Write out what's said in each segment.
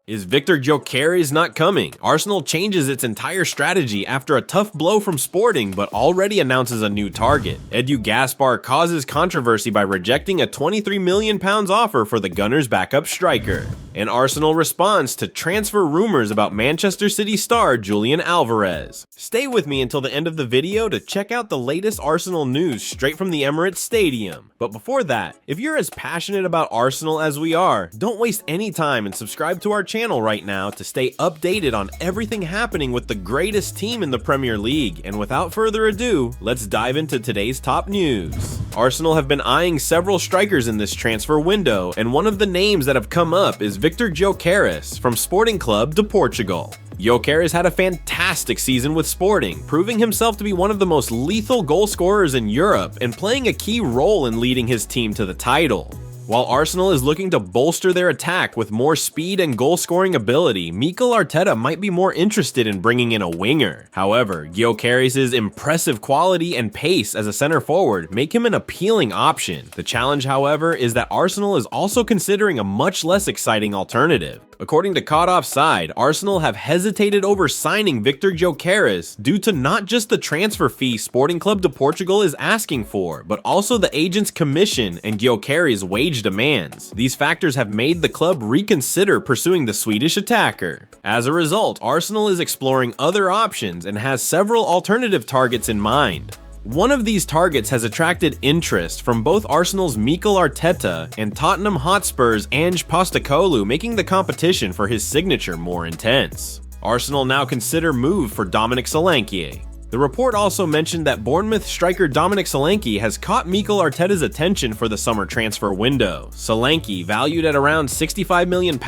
Is Viktor Gyokeres not coming? Arsenal changes its entire strategy after a tough blow from Sporting, but already announces a new target. Edu Gaspar causes controversy by rejecting a £23 million offer for the Gunners' backup striker. And Arsenal responds to transfer rumors about Manchester City star Julian Alvarez. Stay with me until the end of the video to check out the latest Arsenal news straight from the Emirates Stadium. But before that, if you're as passionate about Arsenal as we are, don't waste any time and subscribe to our channel right now to stay updated on everything happening with the greatest team in the Premier League. And without further ado, let's dive into today's top news. Arsenal have been eyeing several strikers in this transfer window, and one of the names that have come up is Viktor Gyokeres from Sporting Club De Portugal. Gyokeres had a fantastic season with Sporting, proving himself to be one of the most lethal goal scorers in Europe and playing a key role in leading his team to the title. While Arsenal is looking to bolster their attack with more speed and goal-scoring ability, Mikel Arteta might be more interested in bringing in a winger. However, Gyokeres' impressive quality and pace as a center forward make him an appealing option. The challenge, however, is that Arsenal is also considering a much less exciting alternative. According to Caught Offside, Arsenal have hesitated over signing Viktor Gyokeres due to not just the transfer fee Sporting Club De Portugal is asking for, but also the agent's commission and Gyokeres' wage demands. These factors have made the club reconsider pursuing the Swedish attacker. As a result, Arsenal is exploring other options and has several alternative targets in mind. One of these targets has attracted interest from both Arsenal's Mikel Arteta and Tottenham Hotspur's Ange Postecoglou, making the competition for his signature more intense. Arsenal now consider move for Dominic Solanke. The report also mentioned that Bournemouth striker Dominic Solanke has caught Mikel Arteta's attention for the summer transfer window. Solanke, valued at around £65 million,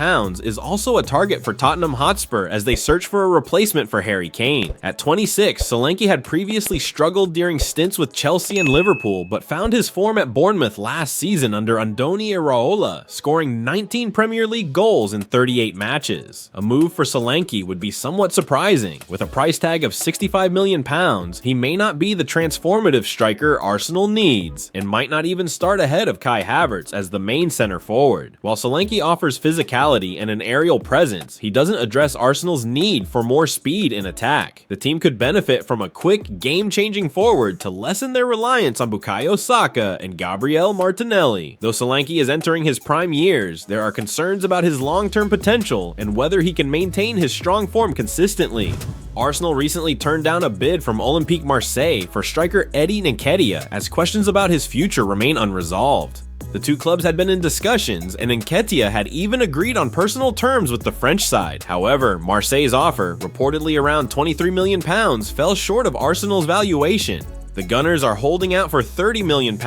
is also a target for Tottenham Hotspur as they search for a replacement for Harry Kane. At 26, Solanke had previously struggled during stints with Chelsea and Liverpool, but found his form at Bournemouth last season under Andoni Iraola, scoring 19 Premier League goals in 38 matches. A move for Solanke would be somewhat surprising. With a price tag of £65 million, he may not be the transformative striker Arsenal needs, and might not even start ahead of Kai Havertz as the main center forward. While Solanke offers physicality and an aerial presence, he doesn't address Arsenal's need for more speed in attack. The team could benefit from a quick, game-changing forward to lessen their reliance on Bukayo Saka and Gabriel Martinelli. Though Solanke is entering his prime years, there are concerns about his long-term potential and whether he can maintain his strong form consistently. Arsenal recently turned down a bid from Olympique Marseille for striker Eddie Nketiah, as questions about his future remain unresolved. The two clubs had been in discussions, and Nketiah had even agreed on personal terms with the French side. However, Marseille's offer, reportedly around £23 million, fell short of Arsenal's valuation. The Gunners are holding out for £30 million,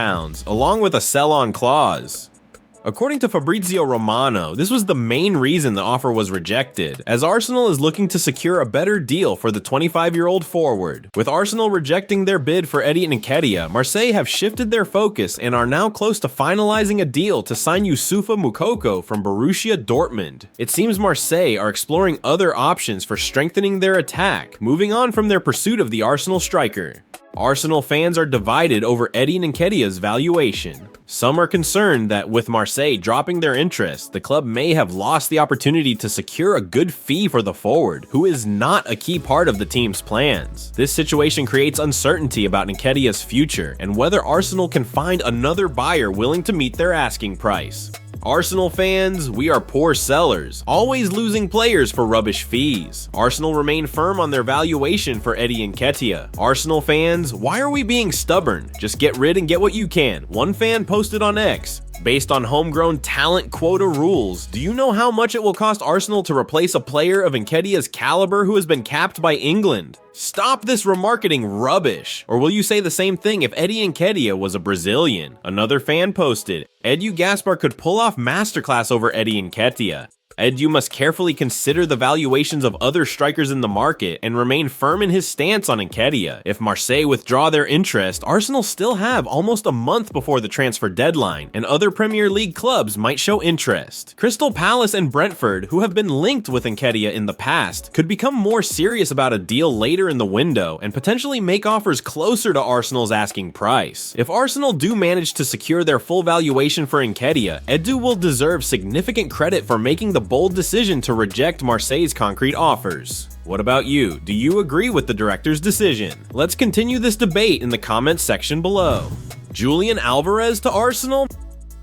along with a sell-on clause. According to Fabrizio Romano, this was the main reason the offer was rejected, as Arsenal is looking to secure a better deal for the 25-year-old forward. With Arsenal rejecting their bid for Eddie Nketiah, Marseille have shifted their focus and are now close to finalizing a deal to sign Youssoufa Moukoko from Borussia Dortmund. It seems Marseille are exploring other options for strengthening their attack, moving on from their pursuit of the Arsenal striker. Arsenal fans are divided over Eddie Nketiah's valuation. Some are concerned that with Marseille dropping their interest, the club may have lost the opportunity to secure a good fee for the forward, who is not a key part of the team's plans. This situation creates uncertainty about Nketiah's future and whether Arsenal can find another buyer willing to meet their asking price. Arsenal fans, we are poor sellers, always losing players for rubbish fees. Arsenal remain firm on their valuation for Eddie Nketiah. Arsenal fans, why are we being stubborn? Just get rid and get what you can. One fan posted on X, based on homegrown talent quota rules, do you know how much it will cost Arsenal to replace a player of Nketiah's caliber who has been capped by England? Stop this remarketing rubbish. Or will you say the same thing if Eddie Nketiah was a Brazilian? Another fan posted, Edu Gaspar could pull off masterclass over Eddie Nketiah. Edu must carefully consider the valuations of other strikers in the market and remain firm in his stance on Nketiah. If Marseille withdraw their interest, Arsenal still have almost a month before the transfer deadline, and other Premier League clubs might show interest. Crystal Palace and Brentford, who have been linked with Nketiah in the past, could become more serious about a deal later in the window and potentially make offers closer to Arsenal's asking price. If Arsenal do manage to secure their full valuation for Nketiah, Edu will deserve significant credit for making the bold decision to reject Marseille's concrete offers. What about you? Do you agree with the director's decision? Let's continue this debate in the comments section below. Julian Alvarez to Arsenal?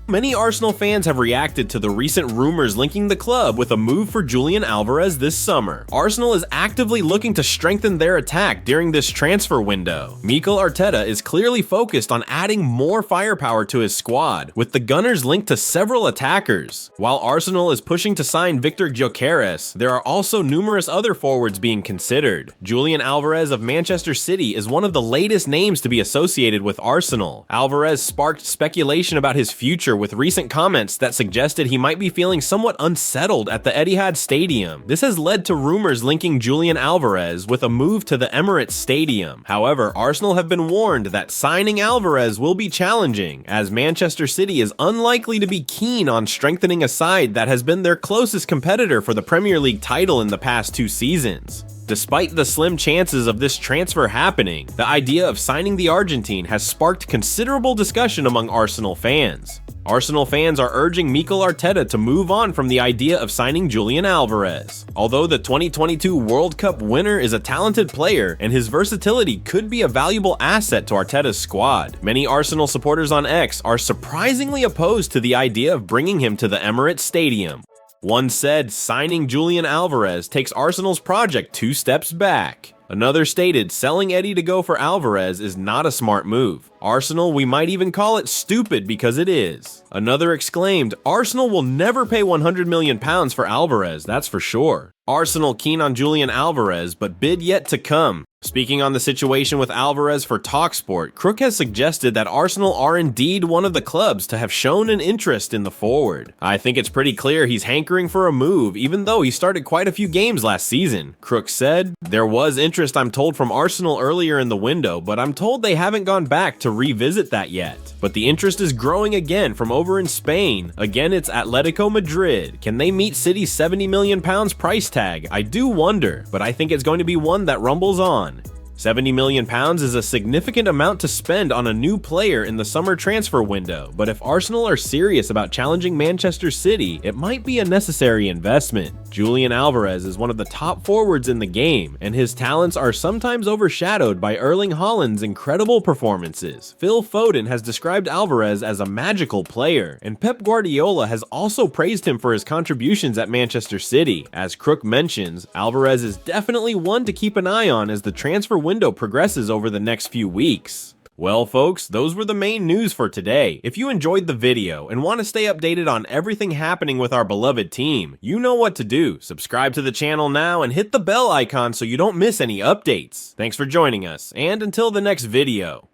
Many Arsenal fans have reacted to the recent rumors linking the club with a move for Julian Alvarez this summer. Arsenal is actively looking to strengthen their attack during this transfer window. Mikel Arteta is clearly focused on adding more firepower to his squad, with the Gunners linked to several attackers. While Arsenal is pushing to sign Viktor Gyokeres, there are also numerous other forwards being considered. Julian Alvarez of Manchester City is one of the latest names to be associated with Arsenal. Alvarez sparked speculation about his future with recent comments that suggested he might be feeling somewhat unsettled at the Etihad Stadium. This has led to rumors linking Julian Alvarez with a move to the Emirates Stadium. However, Arsenal have been warned that signing Alvarez will be challenging, as Manchester City is unlikely to be keen on strengthening a side that has been their closest competitor for the Premier League title in the past 2 seasons. Despite the slim chances of this transfer happening, the idea of signing the Argentine has sparked considerable discussion among Arsenal fans. Arsenal fans are urging Mikel Arteta to move on from the idea of signing Julian Alvarez. Although the 2022 World Cup winner is a talented player and his versatility could be a valuable asset to Arteta's squad, many Arsenal supporters on X are surprisingly opposed to the idea of bringing him to the Emirates Stadium. One said, signing Julian Alvarez takes Arsenal's project 2 steps back. Another stated, selling Eddie to go for Alvarez is not a smart move. Arsenal, we might even call it stupid because it is. Another exclaimed, Arsenal will never pay £100 million for Alvarez, that's for sure. Arsenal keen on Julian Alvarez, but bid yet to come. Speaking on the situation with Alvarez for TalkSport, Crook has suggested that Arsenal are indeed one of the clubs to have shown an interest in the forward. I think it's pretty clear he's hankering for a move, even though he started quite a few games last season. Crook said, there was interest I'm told from Arsenal earlier in the window, but I'm told they haven't gone back to revisit that yet. But the interest is growing again from over in Spain. Again, it's Atletico Madrid. Can they meet City's £70 million price tag? I do wonder, but I think it's going to be one that rumbles on. £70 million is a significant amount to spend on a new player in the summer transfer window, but if Arsenal are serious about challenging Manchester City, it might be a necessary investment. Julian Alvarez is one of the top forwards in the game, and his talents are sometimes overshadowed by Erling Haaland's incredible performances. Phil Foden has described Alvarez as a magical player, and Pep Guardiola has also praised him for his contributions at Manchester City. As Crook mentions, Alvarez is definitely one to keep an eye on as the transfer window progresses over the next few weeks. Well folks, those were the main news for today. If you enjoyed the video and want to stay updated on everything happening with our beloved team, you know what to do. Subscribe to the channel now and hit the bell icon so you don't miss any updates. Thanks for joining us, and until the next video.